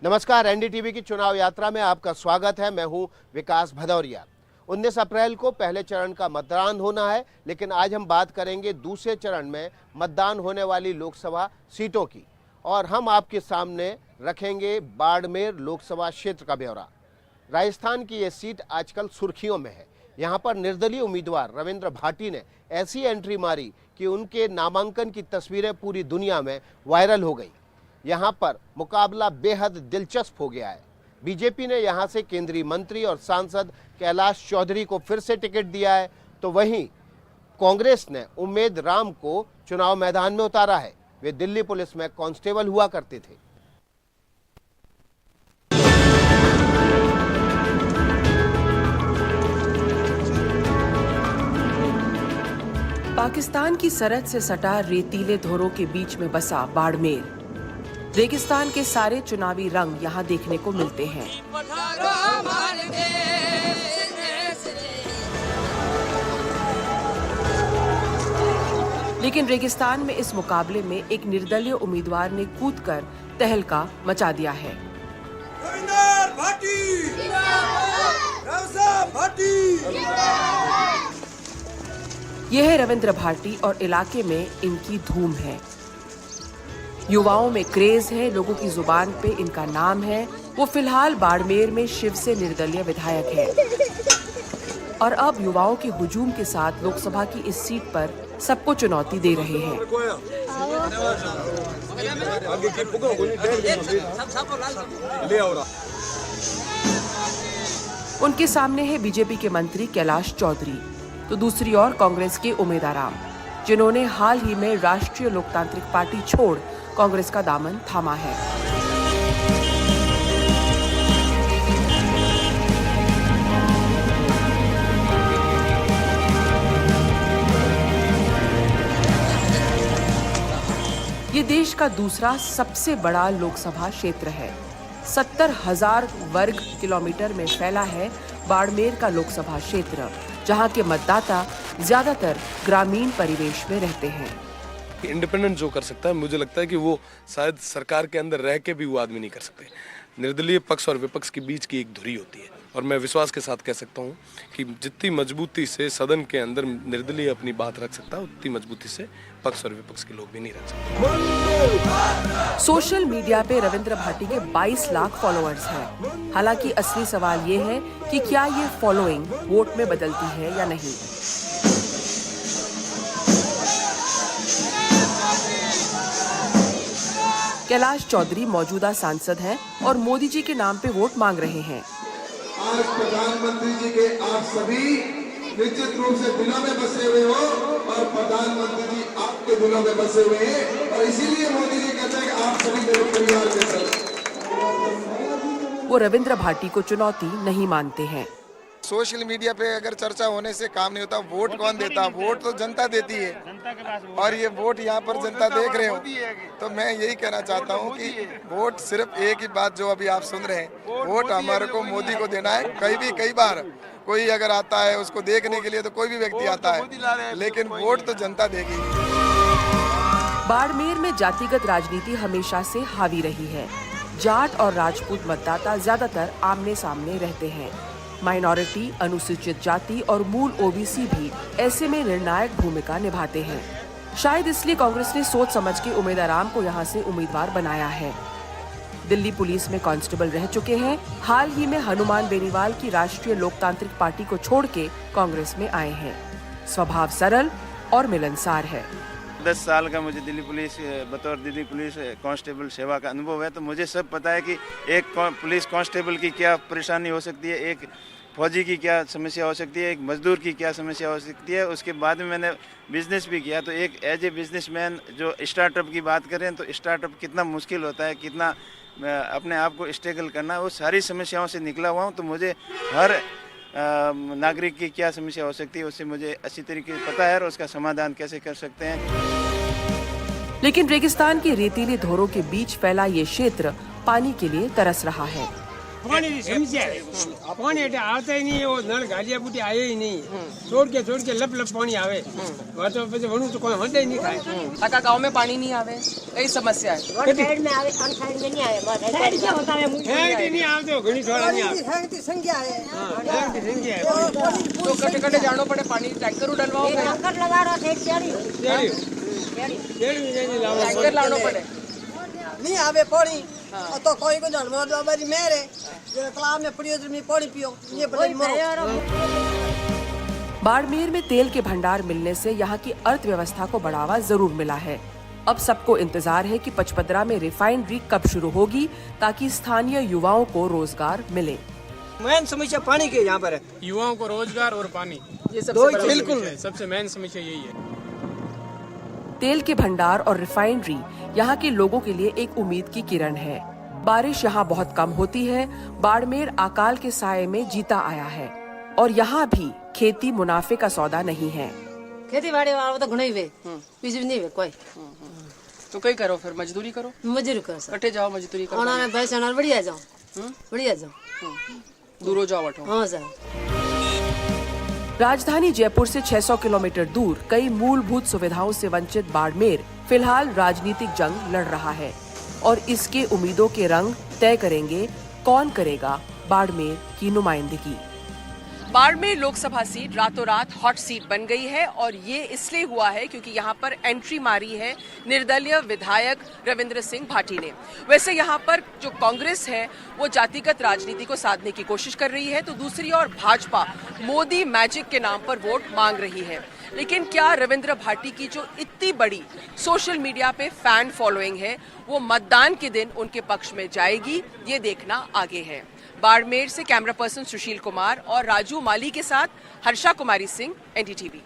नमस्कार, एनडीटीवी की चुनाव यात्रा में आपका स्वागत है। मैं हूं विकास भदौरिया। 19 अप्रैल को पहले चरण का मतदान होना है, लेकिन आज हम बात करेंगे दूसरे चरण में मतदान होने वाली लोकसभा सीटों की और हम आपके सामने रखेंगे बाड़मेर लोकसभा क्षेत्र का ब्यौरा। राजस्थान की ये सीट आजकल सुर्खियों में है। यहाँ पर निर्दलीय उम्मीदवार रविंद्र भाटी ने ऐसी एंट्री मारी कि उनके नामांकन की तस्वीरें पूरी दुनिया में वायरल हो गई। यहाँ पर मुकाबला बेहद दिलचस्प हो गया है। बीजेपी ने यहाँ से केंद्रीय मंत्री और सांसद कैलाश चौधरी को फिर से टिकट दिया है, तो वहीं कांग्रेस ने उम्मेद राम को चुनाव मैदान में उतारा है। वे दिल्ली पुलिस में कांस्टेबल हुआ करते थे। पाकिस्तान की सरहद से सटा रेतीले धोरों के बीच में बसा बाड़मेर। रेगिस्तान के सारे चुनावी रंग यहाँ देखने को मिलते हैं। लेकिन रेगिस्तान में इस मुकाबले में एक निर्दलीय उम्मीदवार ने कूदकर तहलका मचा दिया है। यह है रविंद्र भाटी और इलाके में इनकी धूम है। युवाओं में क्रेज है, लोगों की जुबान पे इनका नाम है। वो फिलहाल बाड़मेर में शिव से निर्दलीय विधायक है और अब युवाओं के हुजूम के साथ लोकसभा की इस सीट पर सबको चुनौती दे रहे हैं। उनके सामने है बीजेपी के मंत्री कैलाश चौधरी, तो दूसरी ओर कांग्रेस के उम्मीदवार राम, जिन्होंने हाल ही में राष्ट्रीय लोकतांत्रिक पार्टी छोड़ कांग्रेस का दामन थामा है। ये देश का दूसरा सबसे बड़ा लोकसभा क्षेत्र है। 70,000 वर्ग किलोमीटर में फैला है बाड़मेर का लोकसभा क्षेत्र, जहां के मतदाता ज्यादातर ग्रामीण परिवेश में रहते हैं। इंडिपेंडेंट जो कर सकता है, मुझे लगता है कि वो शायद सरकार के अंदर रह के भी वो आदमी नहीं कर सकते। निर्दलीय पक्ष और विपक्ष के बीच की एक धुरी होती है और मैं विश्वास के साथ कह सकता हूँ कि जितनी मजबूती से सदन के अंदर निर्दलीय अपनी बात रख सकता है, उतनी मजबूती से पक्ष और विपक्ष के लोग भी नहीं रख सकते। सोशल मीडिया पे रविंद्र भाटी के 22 लाख फॉलोअर्स हैं। हालांकि असली सवाल ये है कि क्या ये फॉलोइंग वोट में बदलती है या नहीं। कैलाश चौधरी मौजूदा सांसद हैं और मोदी जी के नाम पे वोट मांग रहे हैं। आज प्रधानमंत्री जी के आप सभी निश्चित रूप से दिलों में बसे हुए हो और प्रधानमंत्री जी आपके दिलों में बसे हुए हैं और इसीलिए मोदी जी कहते हैं कि आप सभी मेरे परिवार के सदस्य। वो रविंद्र भाटी को चुनौती नहीं मानते हैं। सोशल मीडिया पे अगर चर्चा होने से काम नहीं होता। वोट कौन देता? वोट तो जनता देती है और ये वोट यहाँ पर जनता देख रहे हो, तो मैं यही कहना चाहता हूँ कि वोट सिर्फ एक ही बात जो अभी आप सुन रहे हैं, वोट हमारे को मोदी को देना है। कई बार कोई अगर आता है उसको देखने के लिए तो कोई भी व्यक्ति आता है, लेकिन वोट तो जनता देगी। बाड़मेर में जातिगत राजनीति हमेशा से हावी रही है। जाट और राजपूत मतदाता ज्यादातर आमने सामने रहते हैं। माइनॉरिटी, अनुसूचित जाति और मूल ओबीसी भी ऐसे में निर्णायक भूमिका निभाते हैं। शायद इसलिए कांग्रेस ने सोच समझ के उम्मीदवार राम को यहां से उम्मीदवार बनाया है। दिल्ली पुलिस में कांस्टेबल रह चुके हैं। हाल ही में हनुमान बेनीवाल की राष्ट्रीय लोकतांत्रिक पार्टी को छोड़ के कांग्रेस में आए हैं। स्वभाव सरल और मिलनसार है। 10 साल का मुझे दिल्ली पुलिस बतौर दिल्ली पुलिस कांस्टेबल सेवा का अनुभव है, तो मुझे सब पता है कि एक पुलिस कांस्टेबल की क्या परेशानी हो सकती है, एक फौजी की क्या समस्या हो सकती है, एक मजदूर की क्या समस्या हो सकती है। उसके बाद में मैंने बिजनेस भी किया, तो एक एज ए बिजनेसमैन जो स्टार्टअप की बात करें तो स्टार्टअप कितना मुश्किल होता है, कितना अपने आप को स्ट्रगल करना, वो सारी समस्याओं से निकला हुआ हूँ। तो मुझे हर नागरिक की क्या समस्या हो सकती है उससे मुझे अच्छी तरीके से पता है और उसका समाधान कैसे कर सकते हैं। लेकिन रेगिस्तान के रेतीले धोरों के बीच फैला ये क्षेत्र पानी के लिए तरस रहा है। पानी की समस्या है। पानी એટલે આવતા ही नहीं, वो नल गालिया बूटी आए ही नहीं, छोड़ के लप लप पानी आवे, वहाँ तो પછી વણું તો કોઈ હંડે नहीं खाए। काका गांव में पानी नहीं आवे, कई समस्या है। साइड में आवे, अन साइड में नहीं आवे, बस साइड क्या होता है मुझे है नहीं આવતો, ઘણી થોડા नहीं आवे। संग की संख्या है, हाँ, की संख्या है। तो कटे जानो पड़े, पानी टैंकर डलवाओ, एक टक्कर लगा रहा है, टेड़ी टैंकर लानो पड़े। नहीं आवे पानी, तो कोई को जान मत बाबरी मेरे जो तालाब में पड़ियो में पानी पियो, ये बड़ी मरो। बाड़मेर में तेल के भंडार मिलने से यहाँ की अर्थव्यवस्था को बढ़ावा जरूर मिला है। अब सबको इंतजार है कि पचपदरा में रिफाइनरी कब शुरू होगी ताकि स्थानीय युवाओं को रोजगार मिले। मेन समस्या पानी की यहाँ पर है, युवाओं को रोजगार और पानी, ये सबसे बिल्कुल सबसे मेन समस्या यही है। तेल के भंडार और रिफाइनरी यहाँ के लोगों के लिए एक उम्मीद की किरण है। बारिश यहाँ बहुत कम होती है। बाड़मेर अकाल के साये में जीता आया है और यहाँ भी खेती मुनाफे का सौदा नहीं है। खेती बाड़ी वाला तो घणे वे बीज नहीं वे कोई, तो कई करो, फिर मजदूरी करो, मजदूरी कर सर, कटे जाओ, मजदूरी करो, उन्होंने पैसे ना बढ़िया जाओ, बढ़िया जाओ, दूरो जाओ बटो। हाँ सर। राजधानी जयपुर से 600 किलोमीटर दूर कई मूलभूत सुविधाओं से वंचित बाड़मेर फिलहाल राजनीतिक जंग लड़ रहा है और इसके उम्मीदों के रंग तय करेंगे कौन करेगा बाड़मेर की नुमाइंदगी। बाड़मेर लोकसभा सीट रातों रात हॉट सीट बन गई है और ये इसलिए हुआ है क्योंकि यहाँ पर एंट्री मारी है निर्दलीय विधायक रविंद्र सिंह भाटी ने। वैसे यहाँ पर जो कांग्रेस है वो जातिगत राजनीति को साधने की कोशिश कर रही है, तो दूसरी ओर भाजपा मोदी मैजिक के नाम पर वोट मांग रही है। लेकिन क्या रविंद्र भाटी की जो इतनी बड़ी सोशल मीडिया पे फैन फॉलोइंग है वो मतदान के दिन उनके पक्ष में जाएगी, ये देखना आगे है। बाड़मेर से कैमरा पर्सन सुशील कुमार और राजू माली के साथ हर्षा कुमारी सिंह, NDTV।